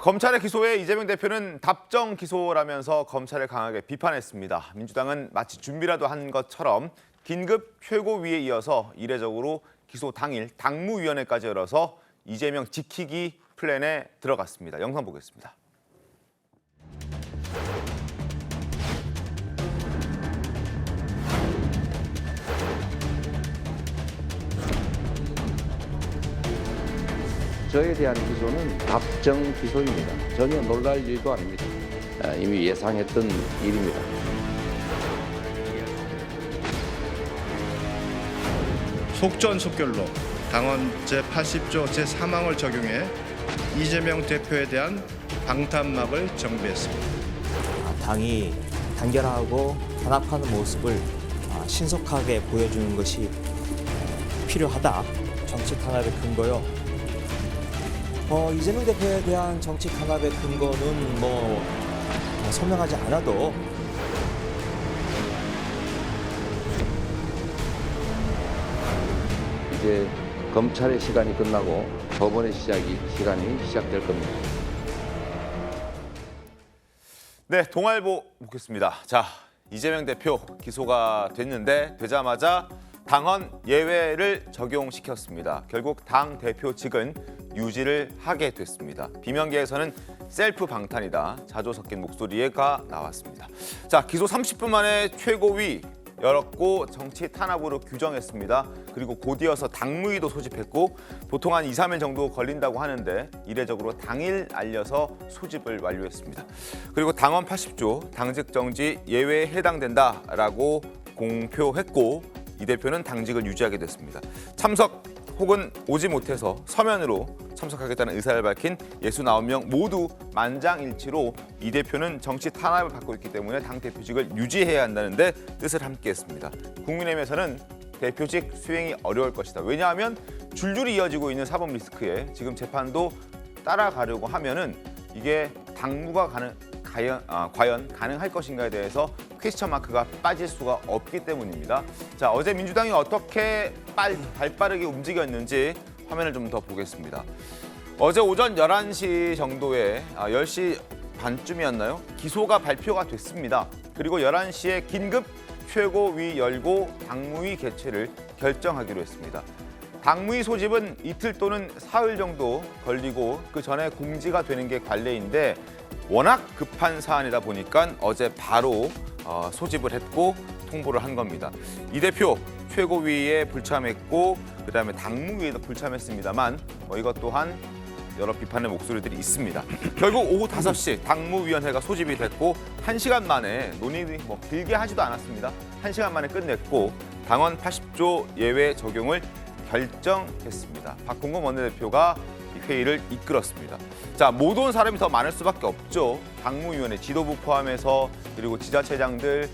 검찰의 기소에 이재명 대표는 답정 기소라면서 검찰을 강하게 비판했습니다. 민주당은 마치 준비라도 한 것처럼 긴급 최고위에 이어서 이례적으로 기소 당일 당무위원회까지 열어서 이재명 지키기 플랜에 들어갔습니다. 영상 보겠습니다. 저에 대한 기소는 답정 기소입니다. 전혀 놀랄 일도 아닙니다. 이미 예상했던 일입니다. 속전속결로 당헌 제80조 제3항을 적용해 이재명 대표에 대한 방탄막을 정비했습니다. 당이 단결하고 단합하는 모습을 신속하게 보여주는 것이 필요하다. 정치 탄압의 근거요. 이재명 대표에 대한 정치 탄압의 근거는 설명하지 않아도 이제 검찰의 시간이 끝나고 법원의 시간이 시작될 겁니다. 네, 동아일보 보겠습니다. 자, 이재명 대표 기소가 되자마자 당헌 예외를 적용시켰습니다. 결국 당 대표 측은 유지를 하게 됐습니다. 비명계에서는 셀프 방탄이다. 자조 섞인 목소리가 나왔습니다. 자, 기소 30분 만에 최고위 열었고 정치 탄압으로 규정했습니다. 그리고 곧이어서 당무위도 소집했고 보통 한 2, 3일 정도 걸린다고 하는데 이례적으로 당일 알려서 소집을 완료했습니다. 그리고 당헌 80조 당직 정지 예외에 해당된다라고 공표했고 이 대표는 당직을 유지하게 됐습니다. 참석 혹은 오지 못해서 서면으로 참석하겠다는 의사를 밝힌 69명 모두 만장일치로 이 대표는 정치 탄압을 받고 있기 때문에 당 대표직을 유지해야 한다는데 뜻을 함께했습니다. 국민의힘에서는 대표직 수행이 어려울 것이다. 왜냐하면 줄줄이 이어지고 있는 사법 리스크에 지금 재판도 따라가려고 하면은 이게 당무가 과연 가능할 것인가에 대해서 퀘스천 마크가 빠질 수가 없기 때문입니다. 자, 어제 민주당이 어떻게 발빠르게 움직였는지 화면을 좀 더 보겠습니다. 어제 오전 11시 정도에 10시 반쯤이었나요? 기소가 발표가 됐습니다. 그리고 11시에 긴급 최고위 열고 당무위 개최를 결정하기로 했습니다. 당무위 소집은 이틀 또는 사흘 정도 걸리고 그 전에 공지가 되는 게 관례인데 워낙 급한 사안이다 보니까 어제 바로 소집을 했고 통보를 한 겁니다. 이 대표 최고위에 불참했고 그다음에 당무위에도 불참했습니다만 이것 또한 여러 비판의 목소리들이 있습니다. 결국 오후 5시 당무위원회가 소집이 됐고 1시간 만에 논의를 길게 하지도 않았습니다. 1시간 만에 끝냈고 당헌 80조 예외 적용을 결정했습니다. 박홍근 원내대표가 회의를 이끌었습니다. 자, 못 온 사람이 더 많을 수밖에 없죠. 당무위원회 지도부 포함해서 그리고 지자체장들,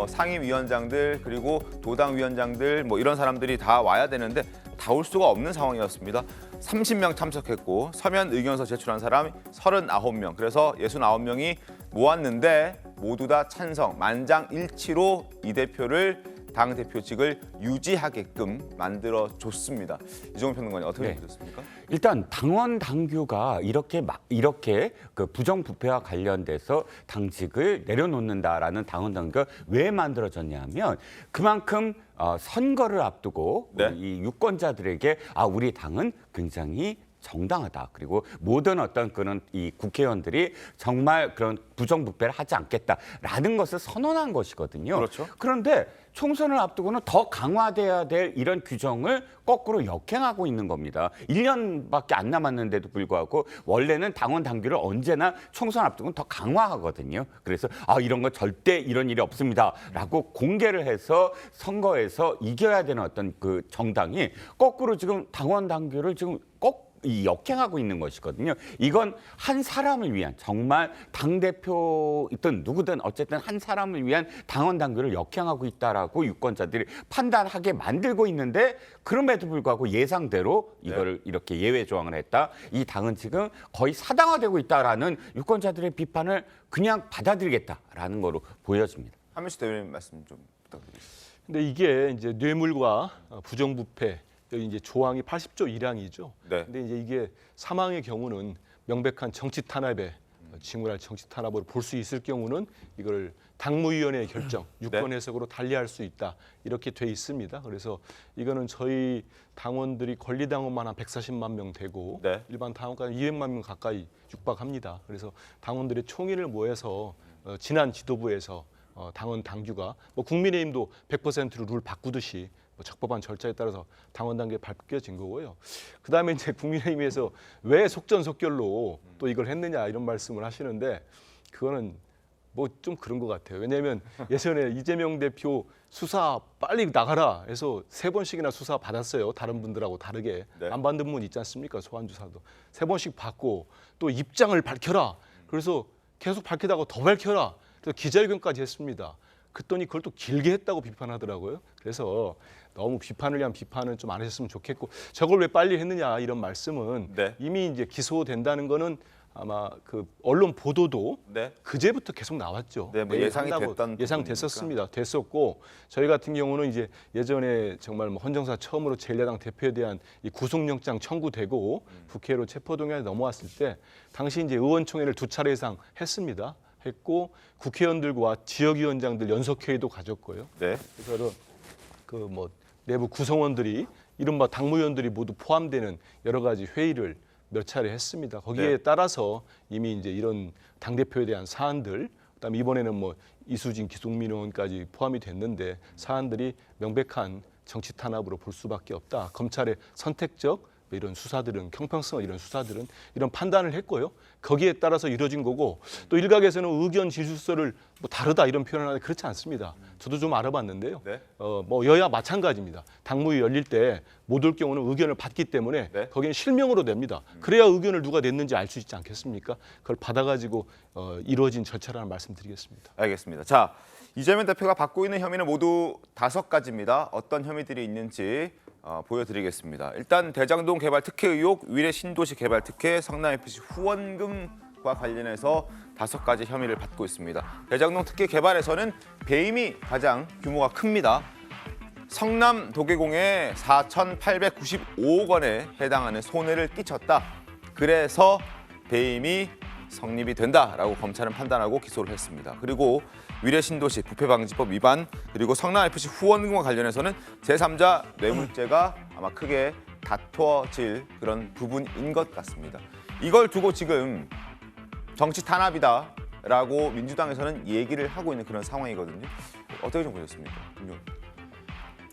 상임위원장들 그리고 도당위원장들 이런 사람들이 다 와야 되는데 다 올 수가 없는 상황이었습니다. 30명 참석했고 서면 의견서 제출한 사람이 39명. 그래서 69명이 모았는데 모두 다 찬성, 만장일치로 이 대표를 당대표직을 유지하게끔 만들어줬습니다. 이종훈 평론가님 어떻게 보셨습니까? 일단 당원 당규가 이렇게 그 부정부패와 관련돼서 당직을 내려놓는다라는 당원 당규가 왜 만들어졌냐면 그만큼 선거를 앞두고 이 유권자들에게 우리 당은 굉장히 정당하다. 그리고 모든 어떤 그런 이 국회의원들이 정말 그런 부정부패를 하지 않겠다라는 것을 선언한 것이거든요. 그렇죠. 그런데 총선을 앞두고는 더 강화돼야 될 이런 규정을 거꾸로 역행하고 있는 겁니다. 1년밖에 안 남았는데도 불구하고 원래는 당원 당규를 언제나 총선 앞두고는 더 강화하거든요. 그래서 이런 거 절대 이런 일이 없습니다라고 공개를 해서 선거에서 이겨야 되는 어떤 그 정당이 거꾸로 지금 당원 당규를 지금 이 역행하고 있는 것이거든요. 이건 한 사람을 위한 정말 당대표든 누구든 어쨌든 한 사람을 위한 당원 당규를 역행하고 있다라고 유권자들이 판단하게 만들고 있는데 그럼에도 불구하고 예상대로 이거를 이렇게 예외 조항을 했다. 이 당은 지금 거의 사당화되고 있다라는 유권자들의 비판을 그냥 받아들이겠다라는 거로 보여집니다. 한민수 대변인 말씀 좀 부탁드리겠습니다. 근데 이게 이제 뇌물과 부정부패 여기 이제 조항이 80조 1항이죠. 네. 근데 이제 이게 사망의 경우는 명백한 정치 탄압에 징후할 정치 탄압으로 볼 수 있을 경우는 이걸 당무위원회의 결정, 유권 해석으로 달리할 수 있다 이렇게 돼 있습니다. 그래서 이거는 저희 당원들이 권리당원만 한 140만 명 되고 네. 일반 당원까지 200만 명 가까이 육박합니다. 그래서 당원들의 총의를 모아서 지난 지도부에서 당원 당규가 뭐 국민의힘도 100%로 룰 바꾸듯이 뭐 적법한 절차에 따라서 당원 단계에 바뀌어진 거고요. 그다음에 이제 국민의힘에서 왜 속전속결로 또 이걸 했느냐 이런 말씀을 하시는데 그거는 뭐 좀 그런 것 같아요. 왜냐하면 예전에 이재명 대표 수사 빨리 나가라 해서 3번씩이나 수사 받았어요. 다른 분들하고 다르게. 네. 안 받는 분 있지 않습니까? 소환조사도. 3번씩 받고 또 입장을 밝혀라. 그래서 계속 밝히다가 더 밝혀라. 그래서 기자회견까지 했습니다. 그랬더니 그걸 또 길게 했다고 비판하더라고요. 그래서 너무 비판을 위한 비판은 좀 안 하셨으면 좋겠고 저걸 왜 빨리 했느냐 이런 말씀은 네. 이미 이제 기소된다는 거는 아마 그 언론 보도도 네. 그제부터 계속 나왔죠. 네, 뭐 내일 예상이 한다고 됐던 예상됐었습니다. 됐었고 저희 같은 경우는 이제 예전에 정말 뭐 헌정사 처음으로 제1야당 대표에 대한 이 구속영장 청구되고 국회로 체포동의안이 넘어왔을 때 당시 이제 의원총회를 2차례 이상 했습니다. 했고 국회의원들과 지역위원장들 연석회의도 가졌고요. 네. 그래서 그 뭐 내부 구성원들이 이른바 당무위원들이 모두 포함되는 여러 가지 회의를 몇 차례 했습니다. 거기에 네. 따라서 이미 이제 이런 당 대표에 대한 사안들, 그다음에 이번에는 뭐 이수진 기동민 의원까지 포함이 됐는데 사안들이 명백한 정치 탄압으로 볼 수밖에 없다. 검찰의 선택적 이런 수사들은 형평성 이런 수사들은 이런 판단을 했고요. 거기에 따라서 이루어진 거고 또 일각에서는 의견 진술서를 뭐 다르다 이런 표현을 하는데 그렇지 않습니다. 저도 좀 알아봤는데요. 네. 뭐 여야 마찬가지입니다. 당무위 열릴 때 못 올 경우는 의견을 받기 때문에 네. 거기는 실명으로 냅니다. 그래야 의견을 누가 냈는지 알 수 있지 않겠습니까? 그걸 받아가지고 이루어진 절차라는 말씀드리겠습니다. 알겠습니다. 자, 이재명 대표가 받고 있는 혐의는 모두 5가지입니다. 어떤 혐의들이 있는지 보여드리겠습니다. 일단 대장동 개발 특혜 의혹, 위례 신도시 개발 특혜, 성남FC 후원금과 관련해서 5가지 혐의를 받고 있습니다. 대장동 특혜 개발에서는 배임이 가장 규모가 큽니다. 성남 도계공에 4,895억 원에 해당하는 손해를 끼쳤다. 그래서 배임이 성립이 된다라고 검찰은 판단하고 기소를 했습니다. 그리고 위례 신도시 부패방지법 위반 그리고 성남FC 후원금과 관련해서는 제3자 뇌물죄가 아마 크게 다투어질 그런 부분인 것 같습니다. 이걸 두고 지금 정치 탄압이다라고 민주당에서는 얘기를 하고 있는 그런 상황이거든요. 어떻게 좀 보셨습니까?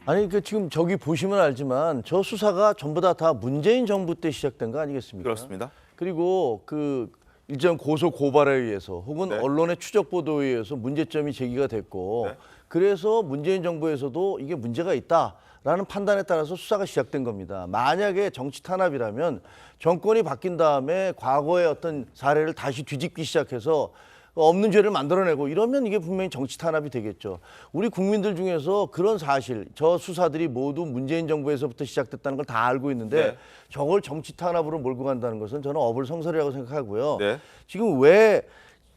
아니 그 지금 저기 보시면 알지만 저 수사가 전부 다 문재인 정부 때 시작된 거 아니겠습니까? 그렇습니다. 그리고 그 일정 고소 고발에 의해서 혹은 네. 언론의 추적 보도에 의해서 문제점이 제기가 됐고 네. 그래서 문재인 정부에서도 이게 문제가 있다라는 판단에 따라서 수사가 시작된 겁니다. 만약에 정치 탄압이라면 정권이 바뀐 다음에 과거의 어떤 사례를 다시 뒤집기 시작해서 없는 죄를 만들어내고 이러면 이게 분명히 정치 탄압이 되겠죠. 우리 국민들 중에서 그런 사실, 저 수사들이 모두 문재인 정부에서부터 시작됐다는 걸 다 알고 있는데 네. 저걸 정치 탄압으로 몰고 간다는 것은 저는 어불성설이라고 생각하고요. 네. 지금 왜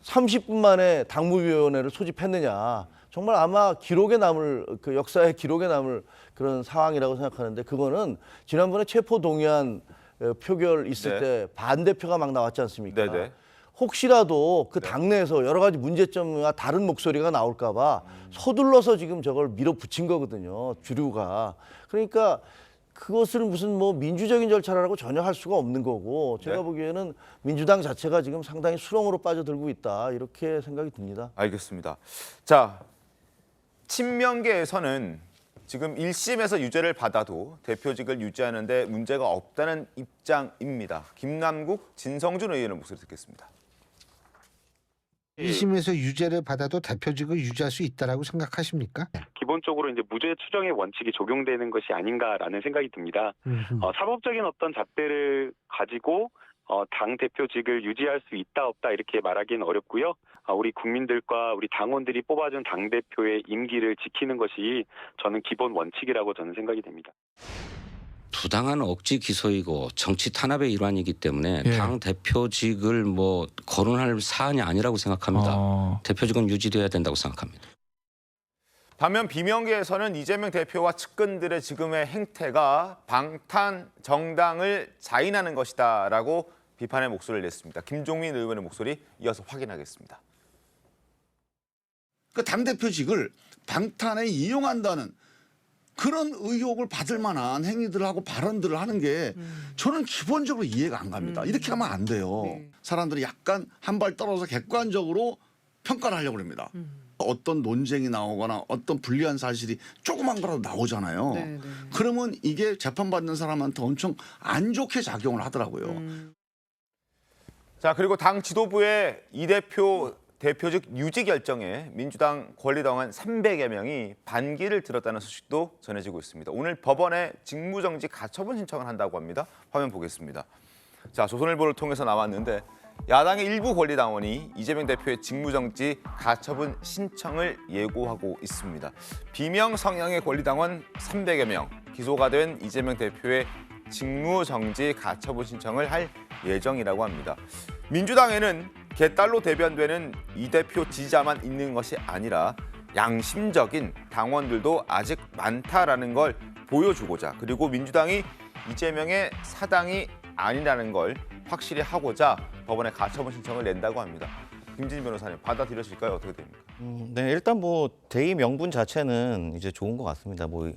30분 만에 당무위원회를 소집했느냐. 정말 아마 기록에 남을 그 역사의 기록에 남을 그런 상황이라고 생각하는데 그거는 지난번에 체포동의안 표결 있을 네. 때 반대표가 막 나왔지 않습니까? 네네. 혹시라도 그 당내에서 여러 가지 문제점과 다른 목소리가 나올까 봐 서둘러서 지금 저걸 밀어붙인 거거든요. 주류가. 그러니까 그것을 무슨 뭐 민주적인 절차라고 전혀 할 수가 없는 거고 제가 네. 보기에는 민주당 자체가 지금 상당히 수렁으로 빠져들고 있다. 이렇게 생각이 듭니다. 알겠습니다. 자, 친명계에서는 지금 1심에서 유죄를 받아도 대표직을 유지하는 데 문제가 없다는 입장입니다. 김남국, 진성준 의원의 목소리 듣겠습니다. 1심에서 유죄를 받아도 대표직을 유지할 수 있다라고 생각하십니까? 기본적으로 이제 무죄 추정의 원칙이 적용되는 것이 아닌가라는 생각이 듭니다. 사법적인 어떤 잣대를 가지고 당 대표직을 유지할 수 있다 없다 이렇게 말하기는 어렵고요. 우리 국민들과 우리 당원들이 뽑아준 당 대표의 임기를 지키는 것이 저는 기본 원칙이라고 저는 생각이 됩니다. 부당한 억지 기소이고 정치 탄압의 일환이기 때문에 예. 당 대표직을 뭐 거론할 사안이 아니라고 생각합니다. 대표직은 유지돼야 된다고 생각합니다. 반면 비명계에서는 이재명 대표와 측근들의 지금의 행태가 방탄 정당을 자인하는 것이다라고 비판의 목소리를 냈습니다. 김종민 의원의 목소리 이어서 확인하겠습니다. 그 당대표직을 방탄에 이용한다는 그런 의혹을 받을 만한 행위들을 하고 발언들을 하는 게 저는 기본적으로 이해가 안 갑니다. 이렇게 하면 안 돼요. 사람들이 약간 한 발 떨어져 객관적으로 평가를 하려고 합니다. 어떤 논쟁이 나오거나 어떤 불리한 사실이 조그만 거라도 나오잖아요. 그러면 이게 재판받는 사람한테 엄청 안 좋게 작용을 하더라고요. 자, 그리고 당 지도부의 이 대표 대표직 유지 결정에 민주당 권리당원 300여 명이 반기를 들었다는 소식도 전해지고 있습니다. 오늘 법원에 직무정지 가처분 신청을 한다고 합니다. 화면 보겠습니다. 자, 조선일보를 통해서 나왔는데 야당의 일부 권리당원이 이재명 대표의 직무정지 가처분 신청을 예고하고 있습니다. 비명 성향의 권리당원 300여 명, 기소가 된 이재명 대표의 직무정지 가처분 신청을 할 예정이라고 합니다. 민주당에는 개딸로 대변되는 이 대표 지지자만 있는 것이 아니라 양심적인 당원들도 아직 많다라는 걸 보여주고자, 그리고 민주당이 이재명의 사당이 아니라는 걸 확실히 하고자 법원에 가처분 신청을 낸다고 합니다. 김진희 변호사님, 받아들여질까요? 어떻게 됩니까? 네, 일단 뭐 대의 명분 자체는 이제 좋은 것 같습니다. 뭐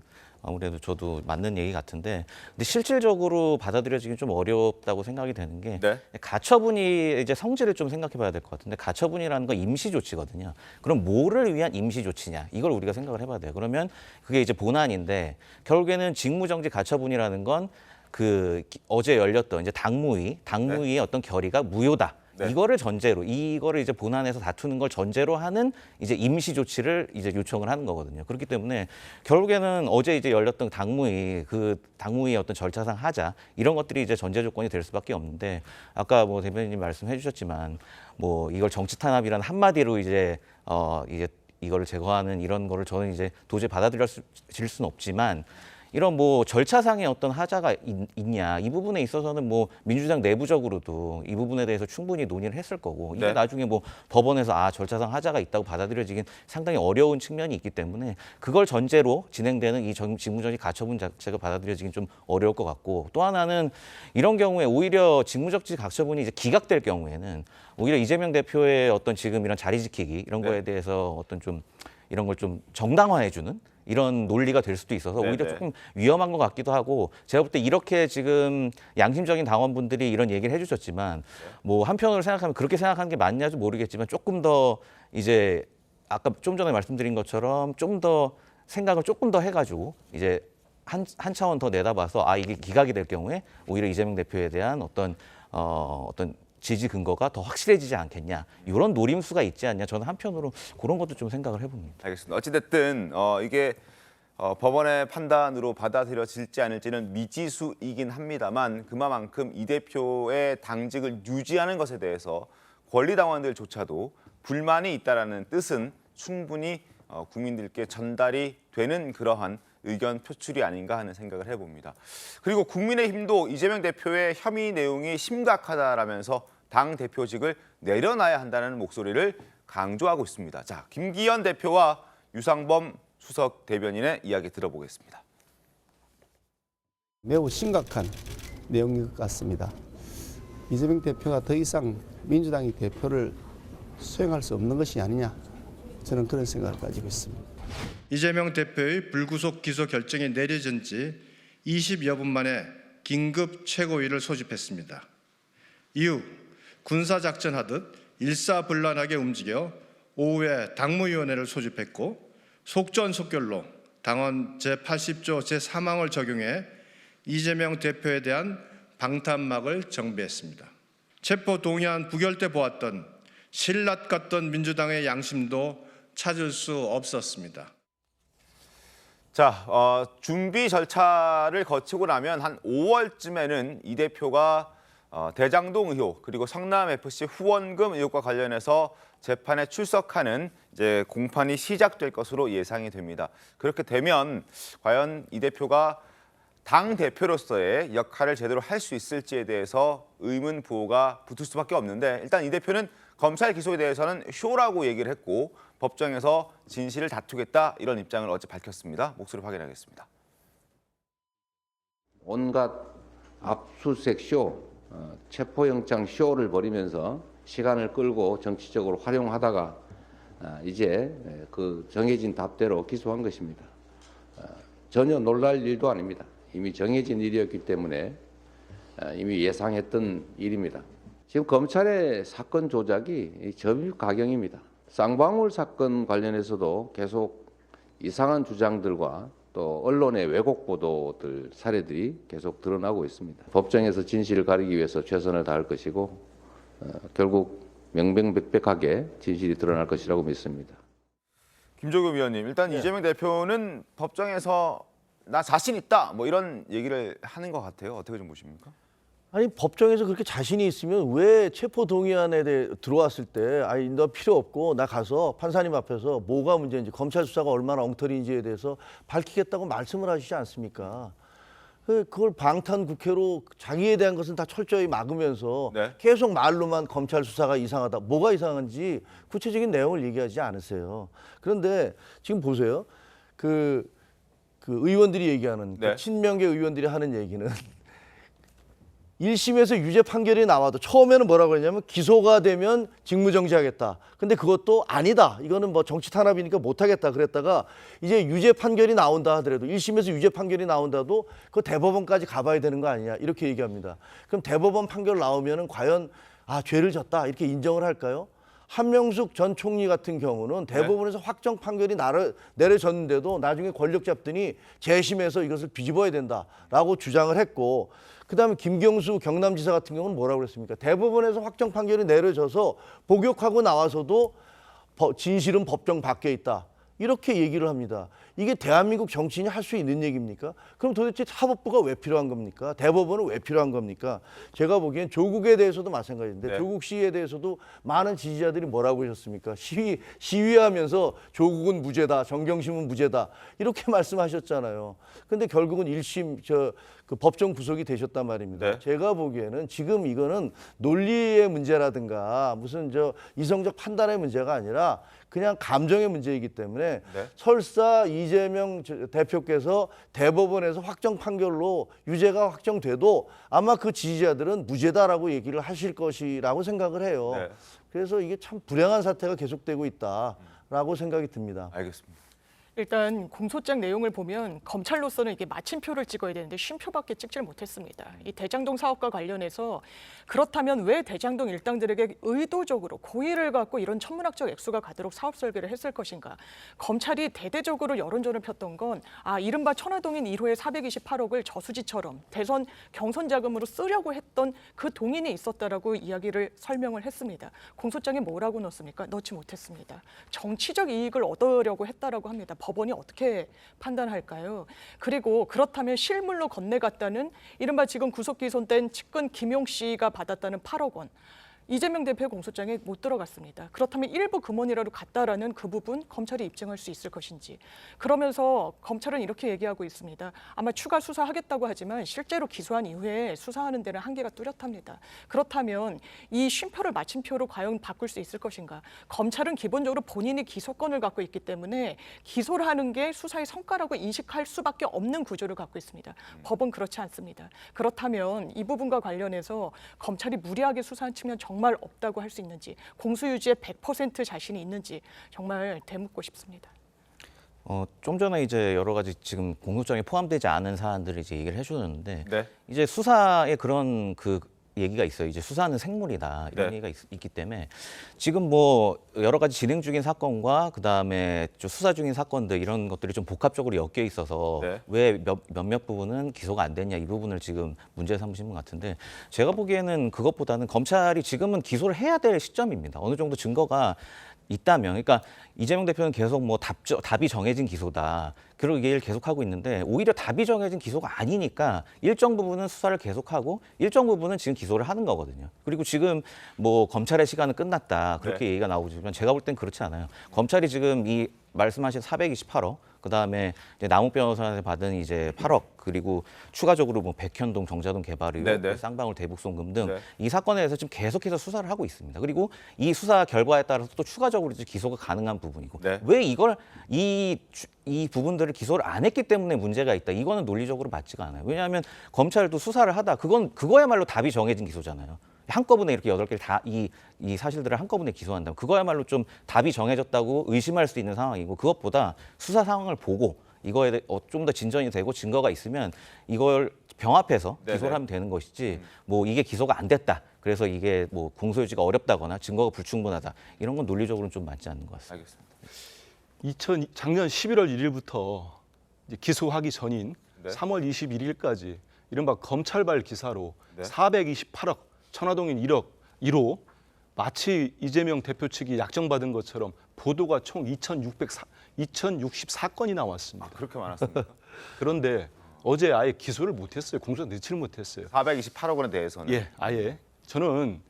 아무래도 저도 맞는 얘기 같은데, 근데 실질적으로 받아들여지긴 좀 어렵다고 생각이 되는 게, 네. 가처분이 이제 성질을 좀 생각해봐야 될 것 같은데, 가처분이라는 건 임시 조치거든요. 그럼 뭐를 위한 임시 조치냐, 이걸 우리가 생각을 해봐야 돼요. 그러면 그게 이제 본안인데, 결국에는 직무정지 가처분이라는 건 그 어제 열렸던 이제 당무위의 어떤 결의가 무효다. 네. 이거를 전제로, 이거를 이제 본안에서 다투는 걸 전제로 하는 이제 임시 조치를 이제 요청을 하는 거거든요. 그렇기 때문에 결국에는 어제 이제 열렸던 당무위의 어떤 절차상 하자, 이런 것들이 이제 전제 조건이 될 수밖에 없는데, 아까 뭐 대변인님 말씀해 주셨지만 뭐 이걸 정치 탄압이라는 한마디로 이제 이거를 제거하는 이런 거를 저는 이제 도저히 받아들여질 수는 없지만, 이런 뭐 절차상의 어떤 하자가 있냐, 이 부분에 있어서는 뭐 민주당 내부적으로도 이 부분에 대해서 충분히 논의를 했을 거고, 이게 네. 나중에 뭐 법원에서 절차상 하자가 있다고 받아들여지긴 상당히 어려운 측면이 있기 때문에, 그걸 전제로 진행되는 이 직무정지 가처분 자체가 받아들여지긴 좀 어려울 것 같고, 또 하나는 이런 경우에 오히려 직무정지 가처분이 이제 기각될 경우에는 오히려 이재명 대표의 어떤 지금 이런 자리 지키기 이런 거에 대해서 어떤 좀 이런 걸 좀 정당화해주는 이런 논리가 될 수도 있어서 오히려 조금 위험한 것 같기도 하고, 제가 볼 때 이렇게 지금 양심적인 당원분들이 이런 얘기를 해주셨지만, 뭐 한편으로 생각하면 그렇게 생각하는 게 맞냐도 모르겠지만, 조금 더 이제 아까 좀 전에 말씀드린 것처럼 좀 더 생각을 조금 더 해가지고 이제 한 차원 더 내다봐서 이게 기각이 될 경우에 오히려 이재명 대표에 대한 어떤 지지 근거가 더 확실해지지 않겠냐, 이런 노림수가 있지 않냐, 저는 한편으로 그런 것도 좀 생각을 해봅니다. 알겠습니다. 어찌됐든 이게 법원의 판단으로 받아들여질지 않을지는 미지수이긴 합니다만, 그만큼 이 대표의 당직을 유지하는 것에 대해서 권리당원들조차도 불만이 있다라는 뜻은 충분히 국민들께 전달이 되는 그러한 의견 표출이 아닌가 하는 생각을 해봅니다. 그리고 국민의힘도 이재명 대표의 혐의 내용이 심각하다라면서 당 대표직을 내려놔야 한다는 목소리를 강조하고 있습니다. 자, 김기현 대표와 유상범 수석 대변인의 이야기 들어보겠습니다. 매우 심각한 내용인 것 같습니다. 이재명 대표가 더 이상 민주당의 대표를 수행할 수 없는 것이 아니냐, 저는 그런 생각을 가지고 있습니다. 이재명 대표의 불구속 기소 결정이 내려진 지 20여 분 만에 긴급 최고위를 소집했습니다. 이후 군사작전하듯 일사불란하게 움직여 오후에 당무위원회를 소집했고, 속전속결로 당헌 제80조 제3항을 적용해 이재명 대표에 대한 방탄막을 정비했습니다. 체포동의안 부결 때 보았던 신라 같던 민주당의 양심도 찾을 수 없었습니다. 자, 준비 절차를 거치고 나면 한 5월쯤에는 이 대표가 대장동 의혹, 그리고 성남FC 후원금 의혹과 관련해서 재판에 출석하는 이제 공판이 시작될 것으로 예상이 됩니다. 그렇게 되면 과연 이 대표가 당 대표로서의 역할을 제대로 할 수 있을지에 대해서 의문 부호가 붙을 수밖에 없는데, 일단 이 대표는 검찰 기소에 대해서는 쇼라고 얘기를 했고, 법정에서 진실을 다투겠다, 이런 입장을 어제 밝혔습니다. 목소리 확인하겠습니다. 온갖 압수수색 쇼, 체포영장 쇼를 벌이면서 시간을 끌고 정치적으로 활용하다가 이제 그 정해진 답대로 기소한 것입니다. 전혀 놀랄 일도 아닙니다. 이미 정해진 일이었기 때문에 이미 예상했던 일입니다. 지금 검찰의 사건 조작이 점유가경입니다. 쌍방울 사건 관련해서도 계속 이상한 주장들과 또 언론의 왜곡 보도들 사례들이 계속 드러나고 있습니다. 법정에서 진실을 가리기 위해서 최선을 다할 것이고 결국 명명백백하게 진실이 드러날 것이라고 믿습니다. 김종규 위원님, 일단 이재명 대표는 법정에서 나 자신 있다 뭐 이런 얘기를 하는 것 같아요. 어떻게 좀 보십니까? 아니 법정에서 그렇게 자신이 있으면 왜 체포 동의안에 대해 들어왔을 때 아니 너 필요 없고 나 가서 판사님 앞에서 뭐가 문제인지 검찰 수사가 얼마나 엉터리인지에 대해서 밝히겠다고 말씀을 하시지 않습니까? 그걸 방탄 국회로 자기에 대한 것은 다 철저히 막으면서 계속 말로만 검찰 수사가 이상하다. 뭐가 이상한지 구체적인 내용을 얘기하지 않으세요. 그런데 지금 보세요. 그 의원들이 얘기하는 그 친명계 의원들이 하는 얘기는 1심에서 유죄 판결이 나와도 처음에는 뭐라고 했냐면 기소가 되면 직무정지하겠다. 근데 그것도 아니다. 이거는 뭐 정치 탄압이니까 못하겠다. 그랬다가 이제 유죄 판결이 나온다 하더라도 1심에서 유죄 판결이 나온다도 그 대법원까지 가봐야 되는 거 아니냐. 이렇게 얘기합니다. 그럼 대법원 판결 나오면은 과연 죄를 졌다. 이렇게 인정을 할까요? 한명숙 전 총리 같은 경우는 대법원에서 확정 판결이 내려졌는데도 나중에 권력 잡더니 재심해서 이것을 뒤집어야 된다라고 주장을 했고 그다음에 김경수 경남지사 같은 경우는 뭐라고 그랬습니까? 대법원에서 확정 판결이 내려져서 복역하고 나와서도 진실은 법정 밖에 있다. 이렇게 얘기를 합니다. 이게 대한민국 정치인이 할 수 있는 얘기입니까? 그럼 도대체 사법부가 왜 필요한 겁니까? 대법원은 왜 필요한 겁니까? 제가 보기엔 조국에 대해서도 마찬가지인데 조국 시위에 대해서도 많은 지지자들이 뭐라고 하셨습니까? 시위하면서 조국은 무죄다, 정경심은 무죄다 이렇게 말씀하셨잖아요. 근데 결국은 1심 그 법정 구속이 되셨단 말입니다. 제가 보기에는 지금 이거는 논리의 문제라든가 무슨 이성적 판단의 문제가 아니라 그냥 감정의 문제이기 때문에 설사 이재명 대표께서 대법원에서 확정 판결로 유죄가 확정돼도 아마 그 지지자들은 무죄다라고 얘기를 하실 것이라고 생각을 해요. 그래서 이게 참 불행한 사태가 계속되고 있다라고 생각이 듭니다. 알겠습니다. 일단 공소장 내용을 보면 검찰로서는 이게 마침표를 찍어야 되는데 쉼표밖에 찍질 못했습니다. 이 대장동 사업과 관련해서 그렇다면 왜 대장동 일당들에게 의도적으로 고의를 갖고 이런 천문학적 액수가 가도록 사업 설계를 했을 것인가. 검찰이 대대적으로 여론전을 폈던 건 이른바 천화동인 1호의 428억을 저수지처럼 대선 경선 자금으로 쓰려고 했던 그 동인이 있었다라고 이야기를 설명을 했습니다. 공소장에 뭐라고 넣었습니까? 넣지 못했습니다. 정치적 이익을 얻으려고 했다라고 합니다. 법원이 어떻게 판단할까요? 그리고 그렇다면 실물로 건네갔다는 이른바 지금 구속 기소된 측근 김용 씨가 받았다는 8억 원. 이재명 대표의 공소장에 못 들어갔습니다. 그렇다면 일부 금원이라도 갔다라는 그 부분 검찰이 입증할 수 있을 것인지. 그러면서 검찰은 이렇게 얘기하고 있습니다. 아마 추가 수사하겠다고 하지만 실제로 기소한 이후에 수사하는 데는 한계가 뚜렷합니다. 그렇다면 이 쉼표를 마침표로 과연 바꿀 수 있을 것인가. 검찰은 기본적으로 본인이 기소권을 갖고 있기 때문에 기소를 하는 게 수사의 성과라고 인식할 수밖에 없는 구조를 갖고 있습니다. 법은 그렇지 않습니다. 그렇다면 이 부분과 관련해서 검찰이 무리하게 수사한 측면 정말 없다고 할 수 있는지, 공소유지에 100% 자신이 있는지 정말 되묻고 싶습니다. 좀 전에 이제 여러 가지 지금 공소장에 포함되지 않은 사안들을 이제 얘기를 해주는데 이제 수사에 그런 얘기가 있어요. 이제 수사는 생물이다 이런 얘기가 있기 때문에 지금 뭐 여러 가지 진행 중인 사건과 그다음에 좀 수사 중인 사건들 이런 것들이 좀 복합적으로 엮여 있어서 왜 몇몇 부분은 기소가 안 됐냐 이 부분을 지금 문제 삼으신 것 같은데 제가 보기에는 그것보다는 검찰이 지금은 기소를 해야 될 시점입니다. 어느 정도 증거가 있다면, 그러니까 이재명 대표는 계속 뭐 답이 정해진 기소다. 그런 얘기를 계속하고 있는데 오히려 답이 정해진 기소가 아니니까 일정 부분은 수사를 계속하고 일정 부분은 지금 기소를 하는 거거든요. 그리고 지금 뭐 검찰의 시간은 끝났다. 그렇게 얘기가 나오고 있지만 제가 볼 땐 그렇지 않아요. 검찰이 지금 이 말씀하신 428억 그다음에 이제 남욱 변호사한테 받은 이제 8억 그리고 추가적으로 뭐 백현동 정자동 개발 의혹, 네네. 쌍방울 대북 송금 등 네. 이 사건에 대해서 지금 계속해서 수사를 하고 있습니다. 그리고 이 수사 결과에 따라서 또 추가적으로 이제 기소가 가능한 부분이고 네. 왜 이걸 이 부분들을 기소를 안 했기 때문에 문제가 있다. 이거는 논리적으로 맞지가 않아요. 왜냐하면 검찰도 수사를 하다 그거야말로 답이 정해진 기소잖아요. 한꺼번에 이렇게 8개를 다 이 사실들을 한꺼번에 기소한다면 그거야말로 좀 답이 정해졌다고 의심할 수 있는 상황이고 그것보다 수사 상황을 보고 이거에 좀 더 진전이 되고 증거가 있으면 이걸 병합해서 네네. 기소를 하면 되는 것이지 뭐 이게 기소가 안 됐다. 그래서 이게 뭐 공소유지가 어렵다거나 증거가 불충분하다. 이런 건 논리적으로는 좀 맞지 않는 것 같습니다. 알겠습니다. 작년 11월 1일부터 이제 기소하기 전인 네. 3월 21일까지 이른바 검찰발 기사로 네. 428억, 천화동인 1호 마치 이재명 대표 측이 약정받은 것처럼 보도가 총 2,064건이 나왔습니다. 그렇게 많았습니까? 그런데 어제 아예 기소를 못했어요. 공소 넣지를 못했어요. 428억 원에 대해서는. 예, 아예. 저는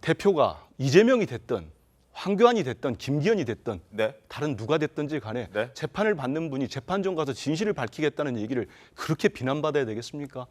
대표가 이재명이 됐든 황교안이 됐든 김기현이 됐든 네. 다른 누가 됐든지 간에 네. 재판을 받는 분이 재판정 가서 진실을 밝히겠다는 얘기를 그렇게 비난받아야 되겠습니까?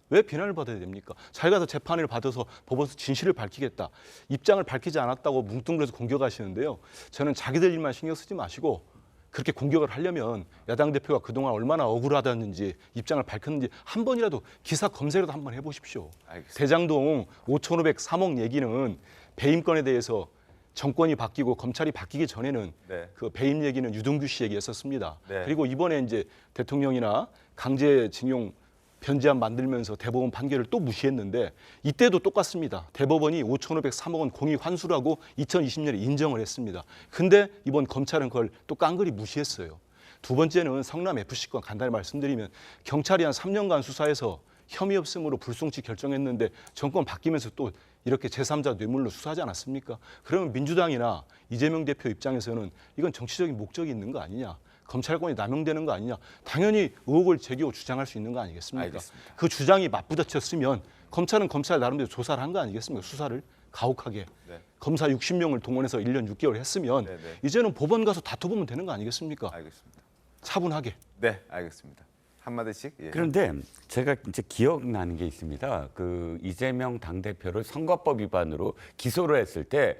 왜 비난을 받아야 됩니까? 잘 가서 재판을 받아서 법원에서 진실을 밝히겠다. 입장을 밝히지 않았다고 뭉뚱그려서 공격하시는데요. 저는 자기들 일만 신경 쓰지 마시고 그렇게 공격을 하려면 야당 대표가 그동안 얼마나 억울하다는지 입장을 밝혔는지 한 번이라도 기사 검색이라도 한번 해보십시오. 알겠습니다. 대장동 5,503억 얘기는 배임건에 대해서 정권이 바뀌고 검찰이 바뀌기 전에는 네. 그 배임 얘기는 유동규 씨 얘기했었습니다. 네. 그리고 이번에 이제 대통령이나 강제징용 변제안 만들면서 대법원 판결을 또 무시했는데 이때도 똑같습니다. 대법원이 5,503억 원 공익 환수라고 2020년에 인정을 했습니다. 근데 이번 검찰은 그걸 또 깡그리 무시했어요. 두 번째는 성남 FC 건 간단히 말씀드리면 경찰이 한 3년간 수사해서 혐의 없음으로 불송치 결정했는데 정권 바뀌면서 또 이렇게 제3자 뇌물로 수사하지 않았습니까? 그러면 민주당이나 이재명 대표 입장에서는 이건 정치적인 목적이 있는 거 아니냐? 검찰권이 남용되는 거 아니냐? 당연히 의혹을 제기하고 주장할 수 있는 거 아니겠습니까? 알겠습니다. 그 주장이 맞부딪혔으면 검찰은 검찰 나름대로 조사를 한 거 아니겠습니까? 수사를 가혹하게. 네. 검사 60명을 동원해서 1년 6개월 했으면 네, 네. 이제는 법원 가서 다투보면 되는 거 아니겠습니까? 알겠습니다. 차분하게. 네, 알겠습니다. 한마디씩. 예. 그런데 제가 이제 기억나는 게 있습니다. 그 이재명 당대표를 선거법 위반으로 기소를 했을 때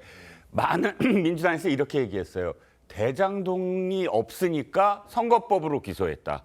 많은 민주당에서 이렇게 얘기했어요. 대장동이 없으니까 선거법으로 기소했다.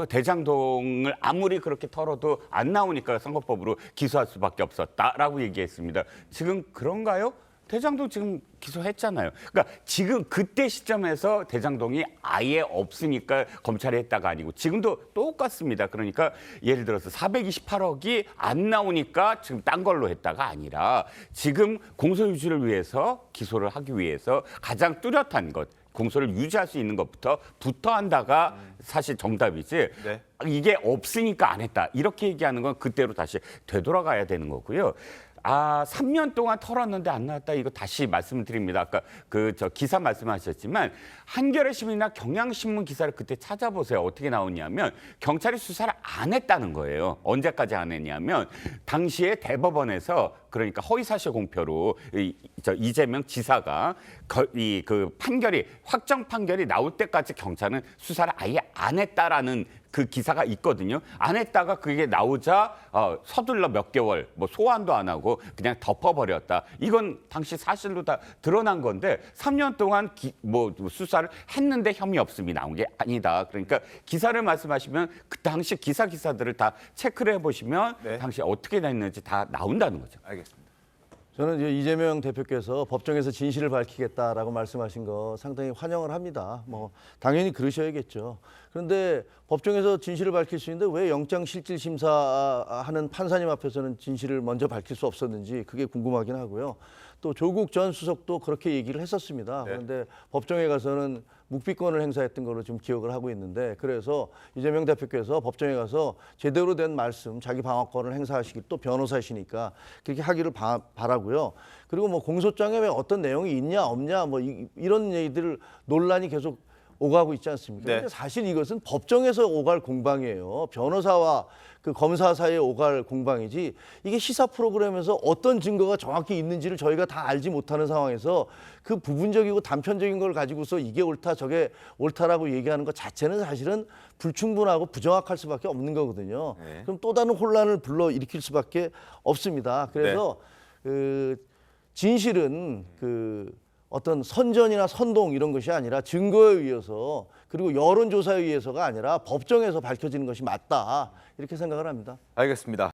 대장동을 아무리 그렇게 털어도 안 나오니까 선거법으로 기소할 수밖에 없었다라고 얘기했습니다. 지금 그런가요? 대장동 지금 기소했잖아요. 그러니까 지금 그때 시점에서 대장동이 아예 없으니까 검찰이 했다가 아니고 지금도 똑같습니다. 그러니까 예를 들어서 428억이 안 나오니까 지금 딴 걸로 했다가 아니라 지금 공소유지를 위해서 기소를 하기 위해서 가장 뚜렷한 것, 공소를 유지할 수 있는 것부터 한다가 사실 정답이지. 네. 이게 없으니까 안 했다. 이렇게 얘기하는 건 그때로 다시 되돌아가야 되는 거고요. 3년 동안 털었는데 안 나왔다. 이거 다시 말씀을 드립니다. 아까 기사 말씀하셨지만 한겨레 신문이나 경향신문 기사를 그때 찾아보세요. 어떻게 나오냐면 경찰이 수사를 안 했다는 거예요. 언제까지 안 했냐면 당시에 대법원에서 그러니까 허위사실 공표로 이재명 지사가 그 판결이 확정 판결이 나올 때까지 경찰은 수사를 아예 안 했다라는 그 기사가 있거든요. 안 했다가 그게 나오자 서둘러 몇 개월 뭐 소환도 안 하고 그냥 덮어버렸다. 이건 당시 사실로 다 드러난 건데 3년 동안 수사를 했는데 혐의 없음이 나온 게 아니다. 그러니까 기사를 말씀하시면 그 당시 기사들을 다 체크를 해보시면 네. 당시 어떻게 됐는지 다 나온다는 거죠. 알겠습니다. 저는 이제 이재명 대표께서 법정에서 진실을 밝히겠다라고 말씀하신 거 상당히 환영을 합니다. 뭐 당연히 그러셔야겠죠. 그런데 법정에서 진실을 밝힐 수 있는데 왜 영장실질심사하는 판사님 앞에서는 진실을 먼저 밝힐 수 없었는지 그게 궁금하긴 하고요. 또 조국 전 수석도 그렇게 얘기를 했었습니다. 네. 그런데 법정에 가서는 묵비권을 행사했던 걸로 좀 기억을 하고 있는데 그래서 이재명 대표께서 법정에 가서 제대로 된 말씀, 자기 방어권을 행사하시기 또 변호사시니까 그렇게 하기를 바라고요. 그리고 뭐 공소장에 왜 어떤 내용이 있냐 없냐 뭐 이런 얘기들 논란이 계속 오가고 있지 않습니까? 네. 근데 사실 이것은 법정에서 오갈 공방이에요. 변호사와 그 검사 사이에 오갈 공방이지 이게 시사 프로그램에서 어떤 증거가 정확히 있는지를 저희가 다 알지 못하는 상황에서 그 부분적이고 단편적인 걸 가지고서 이게 옳다 저게 옳다라고 얘기하는 것 자체는 사실은 불충분하고 부정확할 수밖에 없는 거거든요. 네. 그럼 또 다른 혼란을 불러일으킬 수밖에 없습니다. 그래서 그 진실은 그 어떤 선전이나 선동 이런 것이 아니라 증거에 의해서 그리고 여론조사에 의해서가 아니라 법정에서 밝혀지는 것이 맞다 이렇게 생각을 합니다. 알겠습니다.